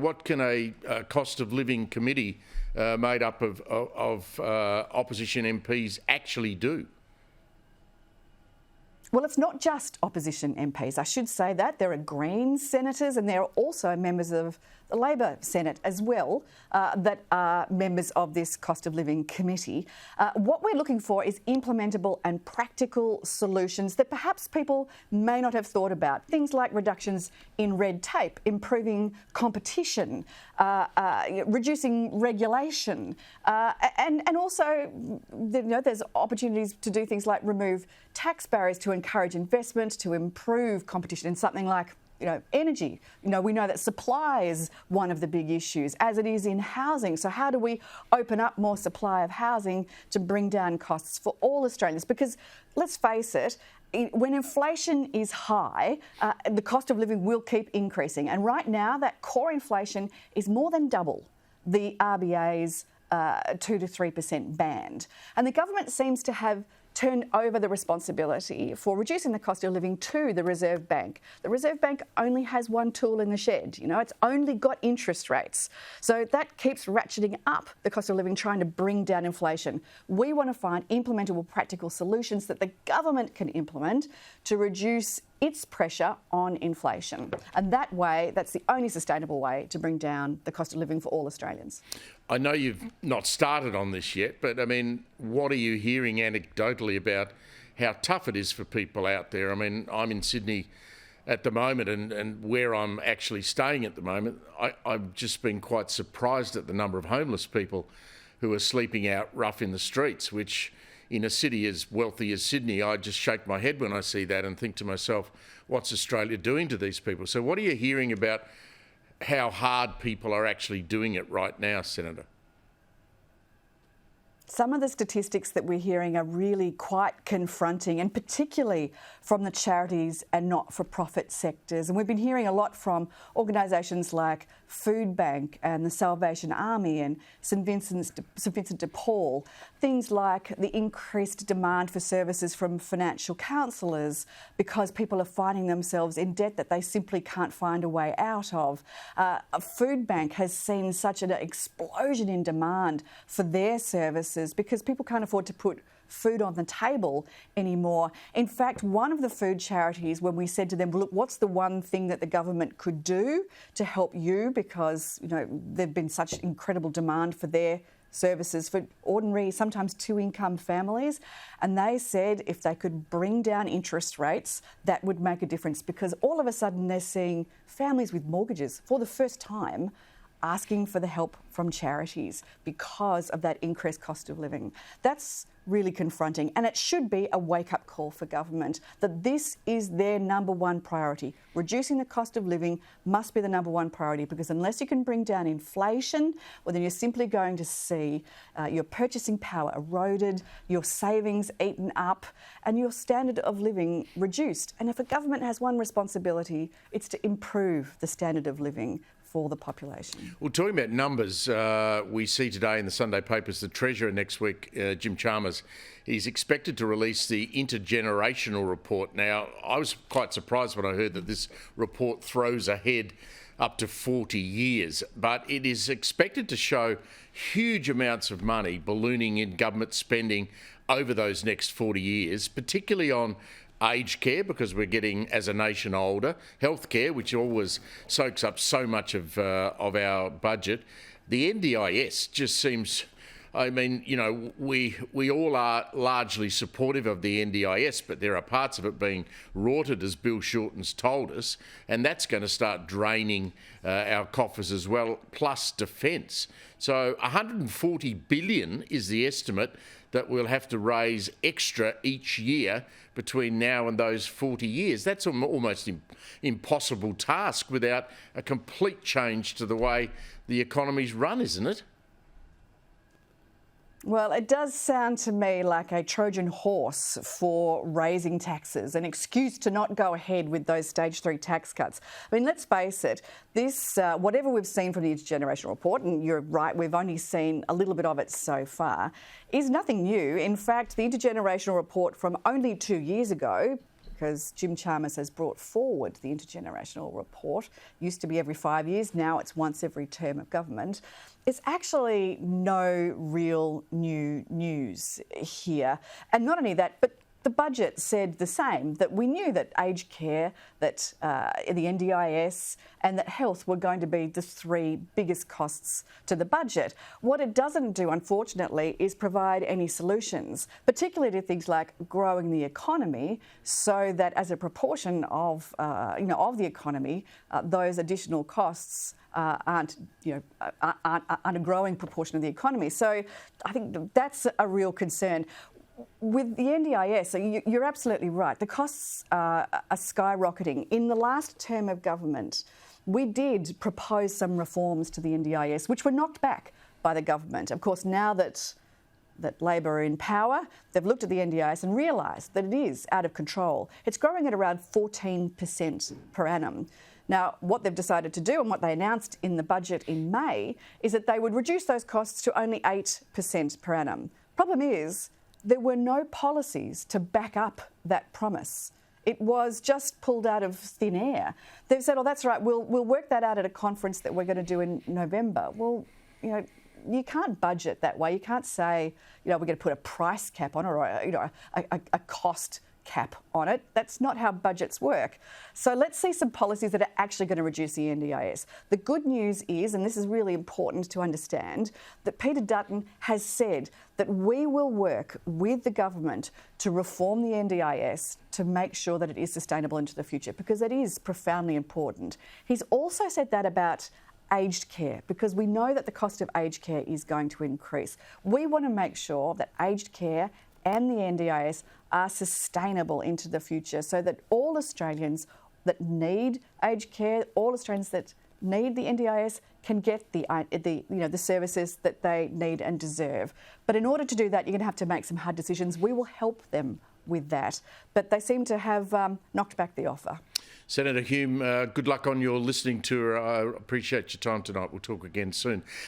What can a cost of living committee made up of opposition MPs actually do? Well, it's not just opposition MPs. I should say that. There are Greens senators and there are also members of the Labor Senate as well that are members of this cost of living committee. What we're looking for is implementable and practical solutions that perhaps people may not have thought about. Things like reductions in red tape, improving competition, reducing regulation, and also there's opportunities to do things like remove tax barriers to encourage investment, to improve competition in something like energy. We know that supply is one of the big issues, as it is in housing. So how do we open up more supply of housing to bring down costs for all Australians? Because let's face it, when inflation is high, the cost of living will keep increasing. And right now, that core inflation is more than double the RBA's 2 to 3% band. And the government seems to have turned over the responsibility for reducing the cost of living to the Reserve Bank. The Reserve Bank only has one tool in the shed. It's only got interest rates. So that keeps ratcheting up the cost of living, trying to bring down inflation. We want to find implementable practical solutions that the government can implement to reduce its pressure on inflation. And that way, that's the only sustainable way to bring down the cost of living for all Australians. I know you've not started on this yet, but what are you hearing anecdotally about how tough it is for people out there? I'm in Sydney at the moment, and where I'm actually staying at the moment, I've just been quite surprised at the number of homeless people who are sleeping out rough in the streets, which in a city as wealthy as Sydney, I just shake my head when I see that and think to myself, what's Australia doing to these people? So what are you hearing about how hard people are actually doing it right now, Senator? Some of the statistics that we're hearing are really quite confronting, and particularly from the charities and not-for-profit sectors. And we've been hearing a lot from organisations like Food Bank and the Salvation Army and St Vincent de Paul, things like the increased demand for services from financial counsellors because people are finding themselves in debt that they simply can't find a way out of. Food Bank has seen such an explosion in demand for their services because people can't afford to put food on the table anymore. In fact, one of the food charities, when we said to them, look, what's the one thing that the government could do to help you, because there've been such incredible demand for their services for ordinary, sometimes two-income families, and they said if they could bring down interest rates, that would make a difference, because all of a sudden they're seeing families with mortgages for the first time asking for the help from charities because of that increased cost of living. That's really confronting, and it should be a wake-up call for government that this is their number one priority. Reducing the cost of living must be the number one priority, because unless you can bring down inflation, well, then you're simply going to see your purchasing power eroded, your savings eaten up, and your standard of living reduced. And if a government has one responsibility, it's to improve the standard of living for the population. Well, talking about numbers, we see today in the Sunday papers the Treasurer next week, Jim Chalmers, he's expected to release the intergenerational report. Now, I was quite surprised when I heard that this report throws ahead up to 40 years, but it is expected to show huge amounts of money ballooning in government spending over those next 40 years, particularly on aged care, because we're getting, as a nation, older. Healthcare, which always soaks up so much of our budget. The NDIS just seems, we all are largely supportive of the NDIS, but there are parts of it being rorted, as Bill Shorten's told us, and that's going to start draining our coffers as well, plus defence. So 140 billion is the estimate that we'll have to raise extra each year between now and those 40 years. That's almost impossible task without a complete change to the way the economy's run, isn't it? Well, it does sound to me like a Trojan horse for raising taxes, an excuse to not go ahead with those stage 3 tax cuts. I mean, let's face it, this, whatever we've seen from the intergenerational report, and you're right, we've only seen a little bit of it so far, is nothing new. In fact, the intergenerational report from only 2 years ago because Jim Chalmers has brought forward the intergenerational report. Used to be every 5 years, now it's once every term of government. It's actually no real new news here. And not only that, but the budget said the same, that we knew that aged care, that the NDIS and that health were going to be the three biggest costs to the budget. What it doesn't do, unfortunately, is provide any solutions, particularly to things like growing the economy, so that as a proportion of, of the economy, those additional costs aren't a growing proportion of the economy. So I think that's a real concern. With the NDIS, you're absolutely right. The costs are skyrocketing. In the last term of government, we did propose some reforms to the NDIS, which were knocked back by the government. Of course, now that Labor are in power, they've looked at the NDIS and realised that it is out of control. It's growing at around 14% per annum. Now, what they've decided to do and what they announced in the budget in May is that they would reduce those costs to only 8% per annum. Problem is, there were no policies to back up that promise. It was just pulled out of thin air. They've said, oh, that's right, we'll work that out at a conference that we're going to do in November. Well, you can't budget that way. You can't say, we're going to put a price cap on it or, a cost cap on it. That's not how budgets work. So let's see some policies that are actually going to reduce the NDIS. The good news is, and this is really important to understand, that Peter Dutton has said that we will work with the government to reform the NDIS to make sure that it is sustainable into the future, because it is profoundly important. He's also said that about aged care, because we know that the cost of aged care is going to increase. We want to make sure that aged care and the NDIS are sustainable into the future, so that all Australians that need aged care, all Australians that need the NDIS can get the services that they need and deserve. But in order to do that, you're going to have to make some hard decisions. We will help them with that, but they seem to have knocked back the offer. Senator Hume, good luck on your listening tour. I appreciate your time tonight. We'll talk again soon.